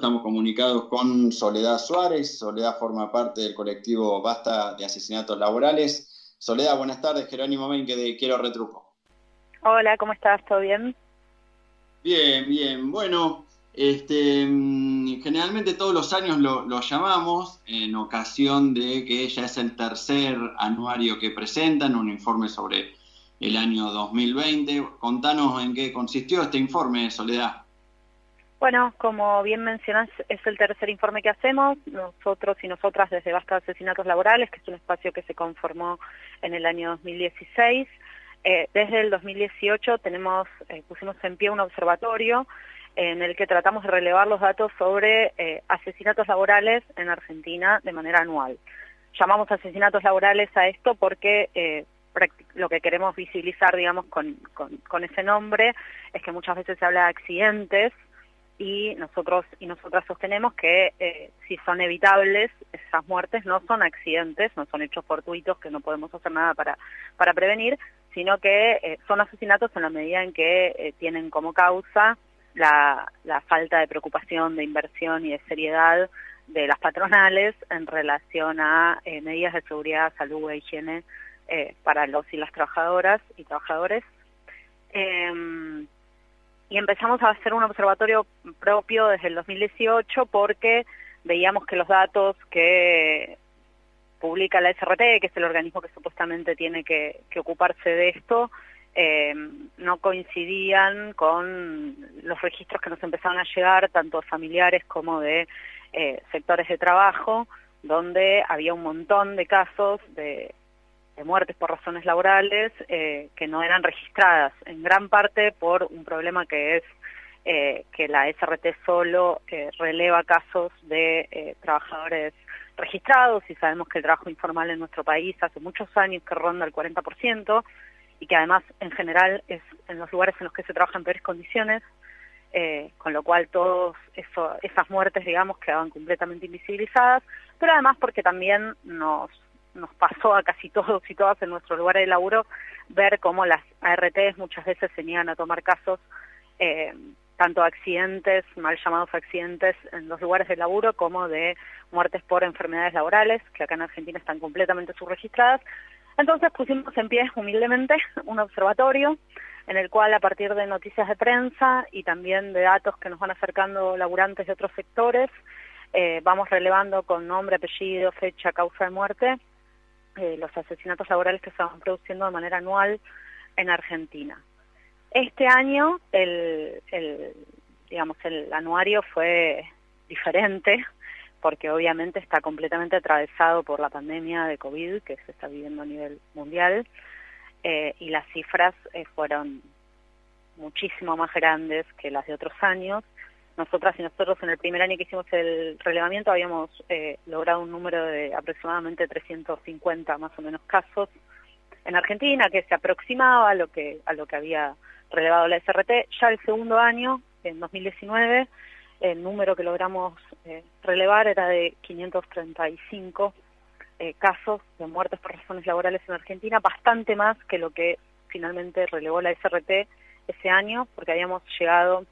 Estamos comunicados con Soledad Suárez. Soledad forma parte del colectivo Basta de Asesinatos Laborales. Soledad, buenas tardes. Jerónimo Menque de Quiero Retruco. Hola, ¿cómo estás? ¿Todo bien? Bien, bien. Bueno, generalmente todos los años lo llamamos en ocasión de que ya es el tercer anuario que presentan, un informe sobre el año 2020. Contanos en qué consistió este informe, Soledad. Bueno, como bien mencionás, es el tercer informe que hacemos, nosotros y nosotras desde Basta de Asesinatos Laborales, que es un espacio que se conformó en el año 2016. Desde el 2018 pusimos en pie un observatorio en el que tratamos de relevar los datos sobre asesinatos laborales en Argentina de manera anual. Llamamos asesinatos laborales a esto porque lo que queremos visibilizar, digamos, con ese nombre es que muchas veces se habla de accidentes, y nosotros y nosotras sostenemos que si son evitables, esas muertes no son accidentes, no son hechos fortuitos que no podemos hacer nada para prevenir, sino que son asesinatos en la medida en que tienen como causa la falta de preocupación, de inversión y de seriedad de las patronales en relación a medidas de seguridad, salud e higiene para los y las trabajadoras y trabajadores. Y empezamos a hacer un observatorio propio desde el 2018 porque veíamos que los datos que publica la SRT, que es el organismo que supuestamente tiene que ocuparse de esto, no coincidían con los registros que nos empezaban a llegar, tanto familiares como de sectores de trabajo, donde había un montón de casos de muertes por razones laborales que no eran registradas, en gran parte por un problema que es que la SRT solo releva casos de trabajadores registrados, y sabemos que el trabajo informal en nuestro país hace muchos años que ronda el 40%, y que además en general es en los lugares en los que se trabaja en peores condiciones, con lo cual todas esas muertes, digamos, quedaban completamente invisibilizadas, pero además porque también nos pasó a casi todos y todas en nuestros lugares de laburo ver cómo las ARTs muchas veces se niegan a tomar casos, tanto accidentes, mal llamados accidentes en los lugares de laburo, como de muertes por enfermedades laborales, que acá en Argentina están completamente subregistradas. Entonces pusimos en pie humildemente un observatorio en el cual, a partir de noticias de prensa y también de datos que nos van acercando laburantes de otros sectores, vamos relevando con nombre, apellido, fecha, causa de muerte, los asesinatos laborales que se van produciendo de manera anual en Argentina. Este año el anuario fue diferente porque obviamente está completamente atravesado por la pandemia de COVID que se está viviendo a nivel mundial, y las cifras fueron muchísimo más grandes que las de otros años. Nosotras y nosotros en el primer año que hicimos el relevamiento habíamos logrado un número de aproximadamente 350 más o menos casos en Argentina, que se aproximaba a lo que había relevado la SRT. Ya el segundo año, en 2019, el número que logramos relevar era de 535 casos de muertes por razones laborales en Argentina, bastante más que lo que finalmente relevó la SRT ese año, porque habíamos llegado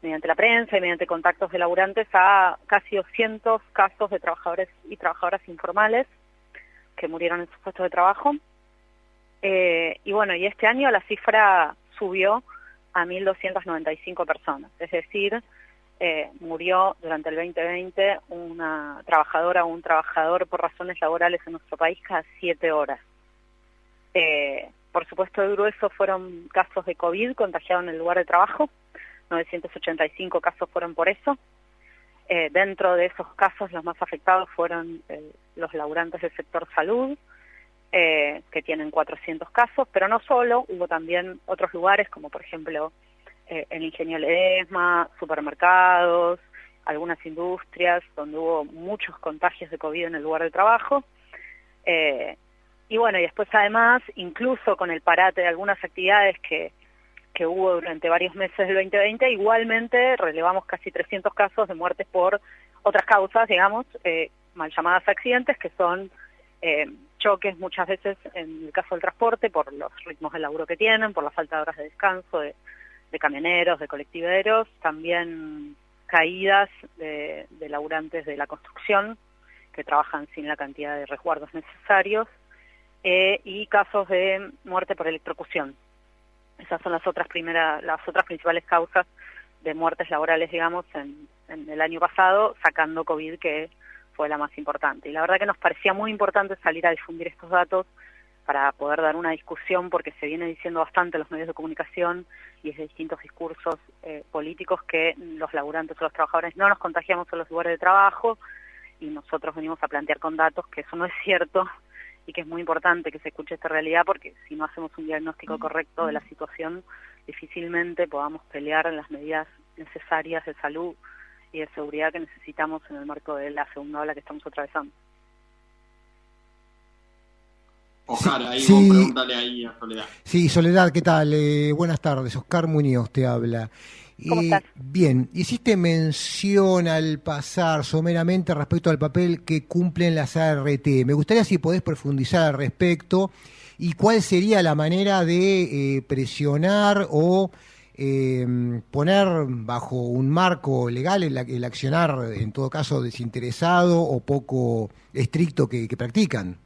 mediante la prensa y mediante contactos de laburantes a casi 200 casos de trabajadores y trabajadoras informales que murieron en sus puestos de trabajo. Y bueno, y este año la cifra subió a 1.295 personas, es decir, murió durante el 2020 una trabajadora o un trabajador por razones laborales en nuestro país cada 7 horas. Por supuesto, el grueso fueron casos de COVID contagiados en el lugar de trabajo, 985 casos fueron por eso. Dentro de esos casos, los más afectados fueron los laburantes del sector salud, que tienen 400 casos, pero no solo, hubo también otros lugares, como por ejemplo el Ingenio Ledesma, supermercados, algunas industrias, donde hubo muchos contagios de COVID en el lugar de trabajo. Y bueno, y después además, incluso con el parate de algunas actividades que hubo durante varios meses del 2020, igualmente relevamos casi 300 casos de muertes por otras causas, digamos, mal llamadas accidentes, que son choques muchas veces en el caso del transporte, por los ritmos de laburo que tienen, por la falta de horas de descanso de camioneros, de colectiveros, también caídas de laburantes de la construcción que trabajan sin la cantidad de resguardos necesarios, y casos de muerte por electrocución. Esas son las otras principales causas de muertes laborales, digamos, en el año pasado, sacando COVID, que fue la más importante. Y la verdad que nos parecía muy importante salir a difundir estos datos para poder dar una discusión, porque se viene diciendo bastante en los medios de comunicación y desde distintos discursos políticos que los laburantes o los trabajadores no nos contagiamos en los lugares de trabajo, y nosotros venimos a plantear con datos que eso no es cierto y que es muy importante que se escuche esta realidad, porque si no hacemos un diagnóstico correcto de la situación, difícilmente podamos pelear las medidas necesarias de salud y de seguridad que necesitamos en el marco de la segunda ola que estamos atravesando. Oscar, ahí sí, vos pregúntale ahí a Soledad. Sí, Soledad, ¿qué tal? Buenas tardes, Oscar Muñoz te habla. ¿Cómo estás? Bien, hiciste mención al pasar someramente respecto al papel que cumplen las ART. Me gustaría si podés profundizar al respecto y cuál sería la manera de presionar o poner bajo un marco legal el accionar, en todo caso, desinteresado o poco estricto que practican.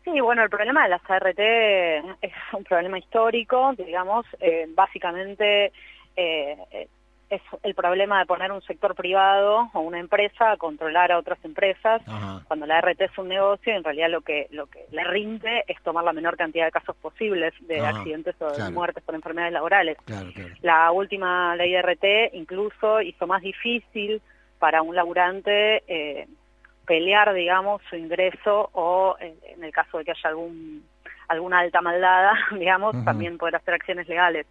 Sí, bueno, el problema de las ART es un problema histórico, digamos, básicamente es el problema de poner un sector privado o una empresa a controlar a otras empresas. Ajá. Cuando la ART es un negocio, en realidad lo que le rinde es tomar la menor cantidad de casos posibles de accidentes o de muertes por enfermedades laborales. Claro. La última ley de ART incluso hizo más difícil para un laburante pelear, digamos, su ingreso, o en el caso de que haya alguna alta maldada, digamos, también poder hacer acciones legales.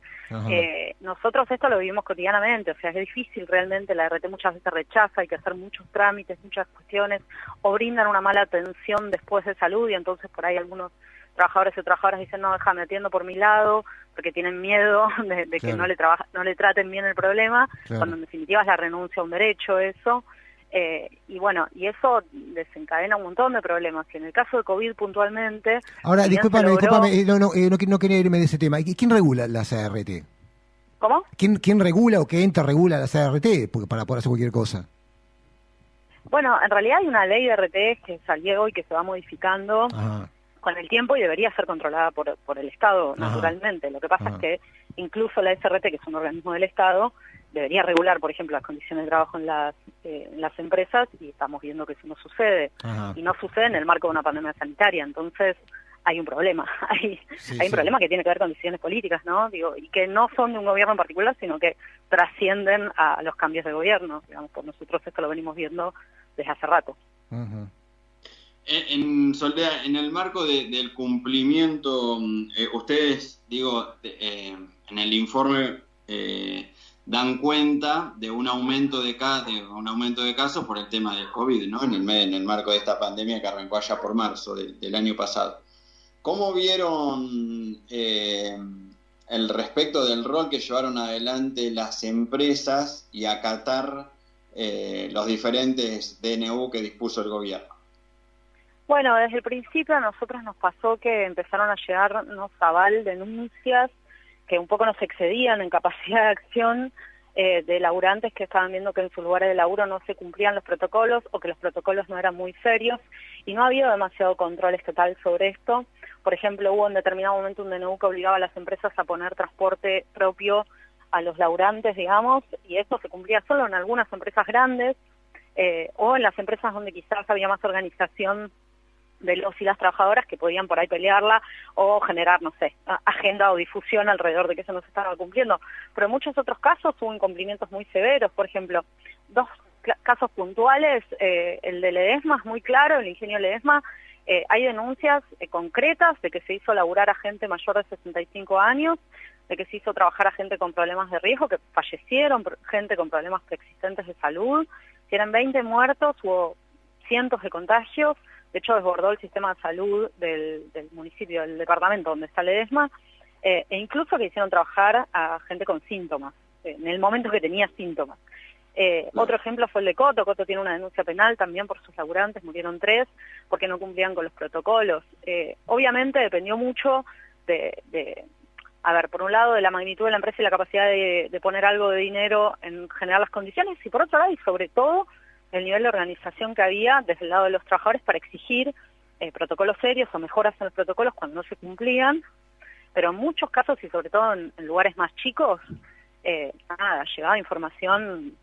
Nosotros esto lo vivimos cotidianamente, o sea, es difícil realmente, la ART muchas veces rechaza, hay que hacer muchos trámites, muchas cuestiones, o brindan una mala atención después de salud, y entonces por ahí algunos trabajadores o trabajadoras dicen, no, déjame, atiendo por mi lado, porque tienen miedo de que no le traten bien el problema, cuando en definitiva es la renuncia a un derecho eso. Y bueno, y eso desencadena un montón de problemas. Y en el caso de COVID puntualmente... Ahora, discúlpame, no quería irme de ese tema. ¿Quién regula las ART? ¿Cómo? ¿Quién regula o qué ente regula las ART para poder hacer cualquier cosa? Bueno, en realidad hay una ley de ART que salió hoy, que se va modificando con el tiempo y debería ser controlada por el Estado, naturalmente. Lo que pasa es que incluso la SRT, que es un organismo del Estado, debería regular, por ejemplo, las condiciones de trabajo en las empresas, y estamos viendo que eso no sucede. Y no sucede en el marco de una pandemia sanitaria. Entonces, hay un problema. Hay un problema que tiene que ver con decisiones políticas, ¿no? Digo, y que no son de un gobierno en particular, sino que trascienden a los cambios de gobierno. Digamos, por nosotros esto lo venimos viendo desde hace rato. Soledad, en el marco del cumplimiento, ustedes, en el informe dan cuenta de un aumento de casos por el tema del COVID, ¿no? En el marco de esta pandemia que arrancó allá por marzo del año pasado. ¿Cómo vieron el respecto del rol que llevaron adelante las empresas y acatar los diferentes DNU que dispuso el gobierno? Bueno, desde el principio a nosotros nos pasó que empezaron a llegarnos aval denuncias que un poco nos excedían en capacidad de acción, de laburantes que estaban viendo que en sus lugares de laburo no se cumplían los protocolos, o que los protocolos no eran muy serios, y no ha habido demasiado control estatal sobre esto. Por ejemplo, hubo en determinado momento un DNU que obligaba a las empresas a poner transporte propio a los laburantes, digamos, y esto se cumplía solo en algunas empresas grandes, o en las empresas donde quizás había más organización de los y las trabajadoras, que podían por ahí pelearla o generar, no sé, agenda o difusión alrededor de que eso no se estaba cumpliendo. Pero en muchos otros casos hubo incumplimientos muy severos. Por ejemplo, dos casos puntuales, el de Ledesma es muy claro, el ingenio Ledesma, hay denuncias concretas de que se hizo laburar a gente mayor de 65 años, de que se hizo trabajar a gente con problemas de riesgo, que fallecieron, gente con problemas preexistentes de salud. Si eran 20 muertos, hubo cientos de contagios. De hecho, desbordó el sistema de salud del municipio, del departamento donde está Ledesma, e incluso que hicieron trabajar a gente con síntomas, en el momento que tenía síntomas. Otro ejemplo fue el de Coto. Coto tiene una denuncia penal también por sus laburantes, murieron 3 porque no cumplían con los protocolos. Obviamente dependió mucho de a ver, por un lado, de la magnitud de la empresa y la capacidad de poner algo de dinero en generar las condiciones, y por otro lado, y sobre todo, el nivel de organización que había desde el lado de los trabajadores para exigir protocolos serios o mejoras en los protocolos cuando no se cumplían, pero en muchos casos, y sobre todo en lugares más chicos, llegaba información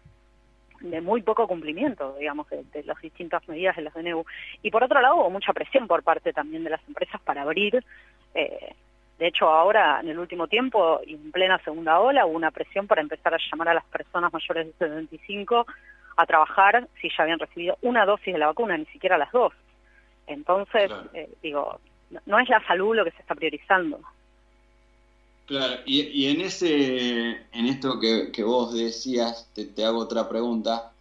de muy poco cumplimiento, digamos, de las distintas medidas de las DNU. Y por otro lado, hubo mucha presión por parte también de las empresas para abrir. De hecho, ahora, en el último tiempo, y en plena segunda ola, hubo una presión para empezar a llamar a las personas mayores de 75 a trabajar si ya habían recibido una dosis de la vacuna, ni siquiera las dos. Entonces, claro. No es la salud lo que se está priorizando. Claro, y en esto que vos decías, te hago otra pregunta,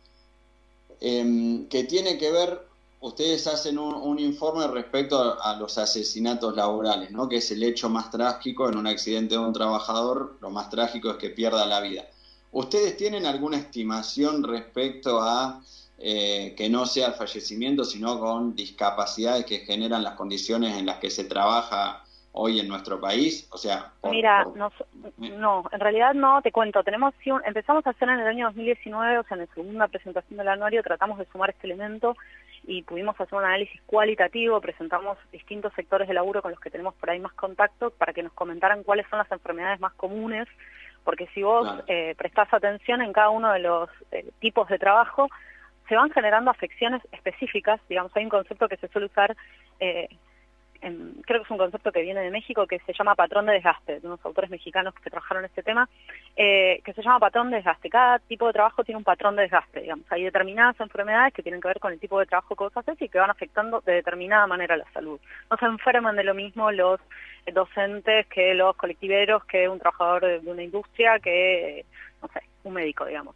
que tiene que ver, ustedes hacen un informe respecto a los asesinatos laborales, ¿no? Que es el hecho más trágico en un accidente de un trabajador, lo más trágico es que pierda la vida. ¿Ustedes tienen alguna estimación respecto a que no sea el fallecimiento, sino con discapacidades que generan las condiciones en las que se trabaja hoy en nuestro país? O sea, no, en realidad no, te cuento, empezamos a hacer en el año 2019, o sea, en la segunda presentación del anuario tratamos de sumar este elemento y pudimos hacer un análisis cualitativo, presentamos distintos sectores de laburo con los que tenemos por ahí más contacto para que nos comentaran cuáles son las enfermedades más comunes, porque si vos prestás atención en cada uno de los tipos de trabajo, se van generando afecciones específicas, digamos, hay un concepto que se suele usar, creo que es un concepto que viene de México, que se llama patrón de desgaste, de unos autores mexicanos que trabajaron este tema, que se llama patrón de desgaste. Cada tipo de trabajo tiene un patrón de desgaste, digamos, hay determinadas enfermedades que tienen que ver con el tipo de trabajo que vos haces y que van afectando de determinada manera la salud. No se enferman de lo mismo los docentes que los colectiveros, que un trabajador de una industria, que, no sé, un médico, digamos.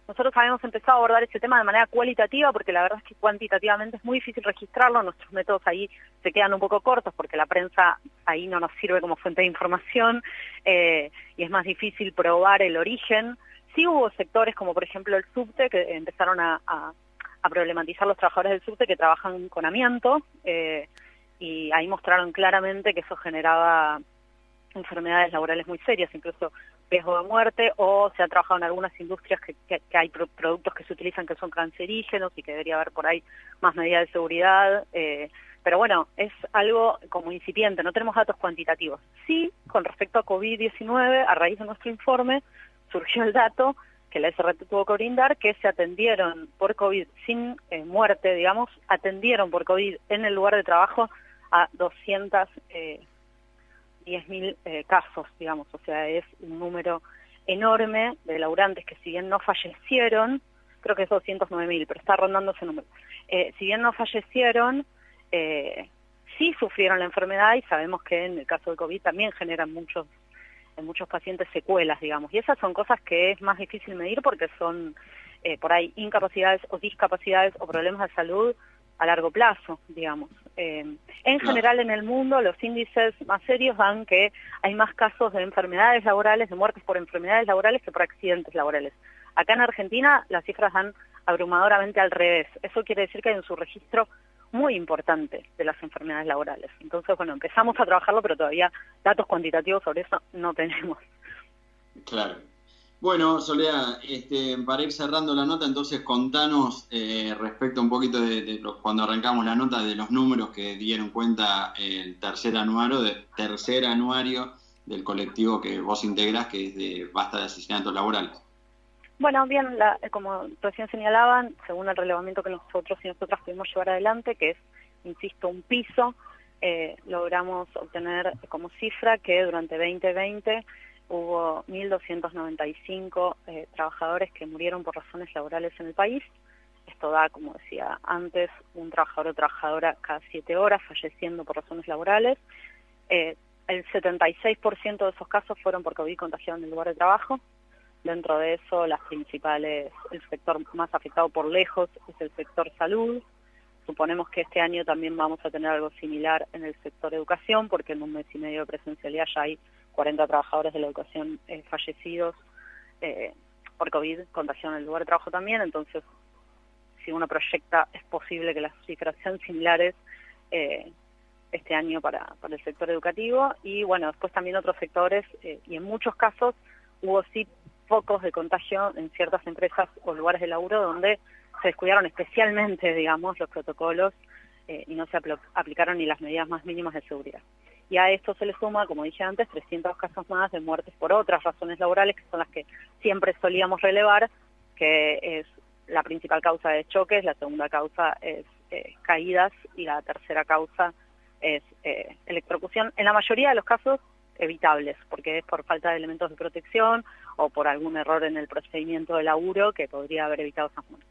Nosotros habíamos empezado a abordar ese tema de manera cualitativa porque la verdad es que cuantitativamente es muy difícil registrarlo, nuestros métodos ahí se quedan un poco cortos porque la prensa ahí no nos sirve como fuente de información y es más difícil probar el origen. Sí hubo sectores como por ejemplo el subte que empezaron a problematizar los trabajadores del subte que trabajan con amianto y ahí mostraron claramente que eso generaba enfermedades laborales muy serias, incluso riesgo de muerte, o se ha trabajado en algunas industrias que hay productos que se utilizan que son cancerígenos y que debería haber por ahí más medidas de seguridad, pero bueno, es algo como incipiente, no tenemos datos cuantitativos. Sí, con respecto a COVID-19, a raíz de nuestro informe, surgió el dato que la SRT tuvo que brindar, que se atendieron por COVID sin muerte, digamos, atendieron por COVID en el lugar de trabajo a 210.000 casos, digamos, o sea, es un número enorme de laburantes que si bien no fallecieron, creo que es 209.000, pero está rondando ese número, si bien no fallecieron, sí sufrieron la enfermedad y sabemos que en el caso del COVID también generan en muchos pacientes secuelas, digamos, y esas son cosas que es más difícil medir porque son por ahí incapacidades o discapacidades o problemas de salud a largo plazo, digamos. En general en el mundo los índices más serios dan que hay más casos de enfermedades laborales, de muertes por enfermedades laborales que por accidentes laborales. Acá en Argentina las cifras dan abrumadoramente al revés. Eso quiere decir que hay un subregistro muy importante de las enfermedades laborales. Entonces, bueno, empezamos a trabajarlo, pero todavía datos cuantitativos sobre eso no tenemos. Claro. Bueno, Soledad, para ir cerrando la nota, entonces contanos respecto un poquito de cuando arrancamos la nota, de los números que dieron cuenta el tercer anuario del colectivo que vos integrás, que es de Basta de Asesinatos Laborales. Bueno, bien, como recién señalaban, según el relevamiento que nosotros y nosotras pudimos llevar adelante, que es, insisto, un piso, logramos obtener como cifra que durante 2020 hubo 1.295 trabajadores que murieron por razones laborales en el país. Esto da, como decía antes, un trabajador o trabajadora cada 7 horas falleciendo por razones laborales. El 76% de esos casos fueron por COVID contagiado en el lugar de trabajo. Dentro de eso, el sector más afectado por lejos es el sector salud. Suponemos que este año también vamos a tener algo similar en el sector educación, porque en un mes y medio de presencialidad ya hay 40 trabajadores de la educación fallecidos por COVID, contagiados en el lugar de trabajo también. Entonces, si uno proyecta, es posible que las cifras sean similares este año para el sector educativo, y bueno, después también otros sectores, y en muchos casos hubo sí focos de contagio en ciertas empresas o lugares de laburo donde se descuidaron especialmente, digamos, los protocolos y no se aplicaron ni las medidas más mínimas de seguridad. Y a esto se le suma, como dije antes, 300 casos más de muertes por otras razones laborales, que son las que siempre solíamos relevar, que es la principal causa de choques, la segunda causa es caídas y la tercera causa es electrocución. En la mayoría de los casos evitables, porque es por falta de elementos de protección o por algún error en el procedimiento de laburo que podría haber evitado esas muertes.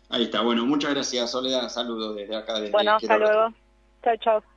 Ahí está, bueno, muchas gracias, Soledad, saludos desde acá. Bueno, hasta luego. Chao, chao.